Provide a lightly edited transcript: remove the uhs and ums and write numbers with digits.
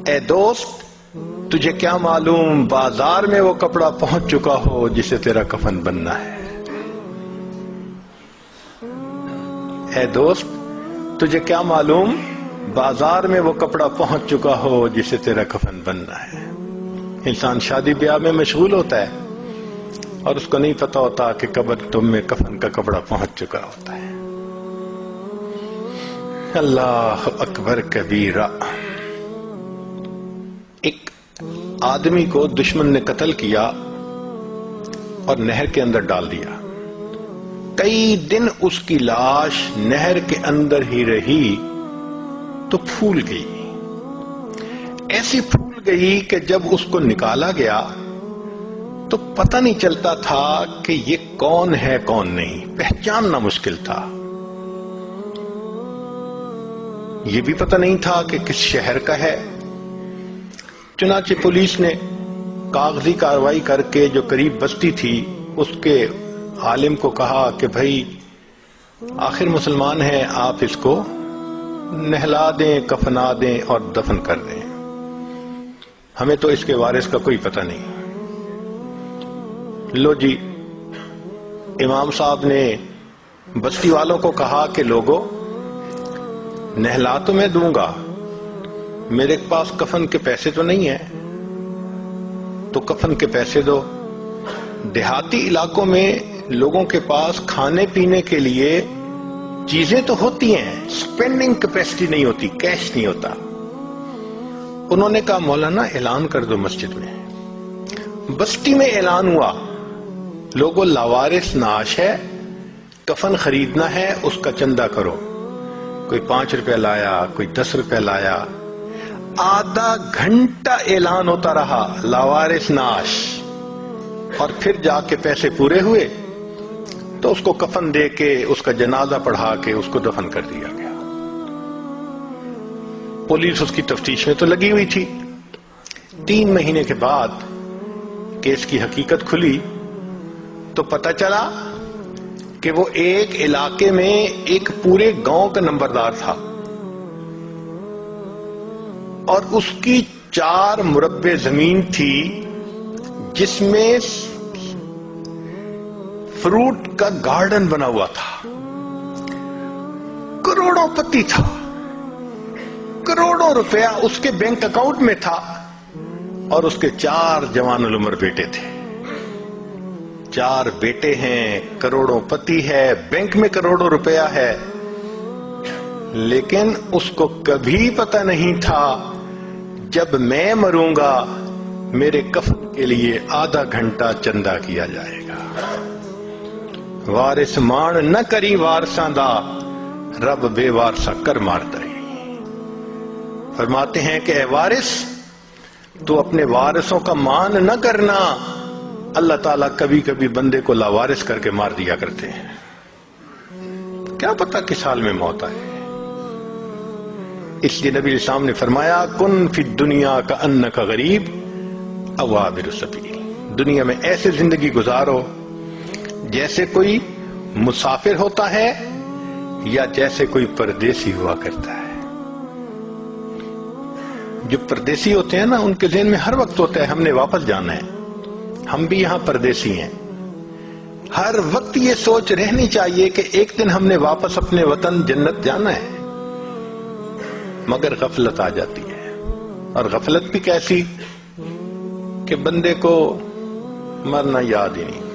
اے دوست تجھے کیا معلوم بازار میں وہ کپڑا پہنچ چکا ہو جسے تیرا کفن بننا ہے. اے دوست تجھے کیا معلوم بازار میں وہ کپڑا پہنچ چکا ہو جسے تیرا کفن بننا ہے. انسان شادی بیاہ میں مشغول ہوتا ہے اور اس کو نہیں پتا ہوتا کہ قبر تم میں کفن کا کپڑا پہنچ چکا ہوتا ہے. اللہ اکبر کبیرہ. ایک آدمی کو دشمن نے قتل کیا اور نہر کے اندر ڈال دیا. کئی دن اس کی لاش نہر کے اندر ہی رہی تو پھول گئی. ایسی پھول گئی کہ جب اس کو نکالا گیا تو پتہ نہیں چلتا تھا کہ یہ کون ہے کون نہیں. پہچاننا مشکل تھا. یہ بھی پتہ نہیں تھا کہ کس شہر کا ہے. چنانچہ پولیس نے کاغذی کارروائی کر کے جو قریب بستی تھی اس کے عالم کو کہا کہ بھائی آخر مسلمان ہیں، آپ اس کو نہلا دیں، کفنا دیں اور دفن کر دیں، ہمیں تو اس کے وارث کا کوئی پتہ نہیں. لو جی، امام صاحب نے بستی والوں کو کہا کہ لوگوں نہلا تو میں دوں گا، میرے پاس کفن کے پیسے تو نہیں ہیں، تو کفن کے پیسے دو. دیہاتی علاقوں میں لوگوں کے پاس کھانے پینے کے لیے چیزیں تو ہوتی ہیں، سپینڈنگ کیپیسٹی نہیں ہوتی، کیش نہیں ہوتا. انہوں نے کہا مولانا اعلان کر دو مسجد میں. بستی میں اعلان ہوا، لوگوں لاوارث نعش ہے، کفن خریدنا ہے، اس کا چندہ کرو. کوئی 5 روپے لایا، کوئی 10 روپے لایا. آدھا گھنٹہ اعلان ہوتا رہا لاوارث نعش، اور پھر جا کے پیسے پورے ہوئے تو اس کو کفن دے کے اس کا جنازہ پڑھا کے اس کو دفن کر دیا گیا. پولیس اس کی تفتیش میں تو لگی ہوئی تھی. 3 مہینے کے بعد کیس کی حقیقت کھلی تو پتہ چلا کہ وہ ایک علاقے میں ایک پورے گاؤں کا نمبردار تھا اور اس کی 4 مربع زمین تھی جس میں فروٹ کا گارڈن بنا ہوا تھا. کروڑوں پتی تھا، کروڑوں روپیہ اس کے بینک اکاؤنٹ میں تھا، اور اس کے 4 جوان العمر بیٹے تھے. 4 بیٹے ہیں، کروڑوں پتی ہے، بینک میں کروڑوں روپیہ ہے، لیکن اس کو کبھی پتہ نہیں تھا جب میں مروں گا میرے کفن کے لیے آدھا گھنٹہ چندہ کیا جائے گا. وارث مان نہ کری وارثاں دا، رب بے وارثا کر مارتا ہے. فرماتے ہیں کہ اے وارث تو اپنے وارثوں کا مان نہ کرنا، اللہ تعالیٰ کبھی کبھی بندے کو لاوارث کر کے مار دیا کرتے ہیں. کیا پتا کس حال میں موت آئے. اس لیے نبی اسلام نے فرمایا کن فی الدنیا کأنک غریب او عابر السبیل. دنیا میں ایسے زندگی گزارو جیسے کوئی مسافر ہوتا ہے یا جیسے کوئی پردیسی ہوا کرتا ہے. جو پردیسی ہوتے ہیں نا ان کے ذہن میں ہر وقت ہوتا ہے ہم نے واپس جانا ہے. ہم بھی یہاں پردیسی ہیں. ہر وقت یہ سوچ رہنی چاہیے کہ ایک دن ہم نے واپس اپنے وطن جنت جانا ہے، مگر غفلت آ جاتی ہے. اور غفلت بھی کیسی کہ بندے کو مرنا یاد ہی نہیں.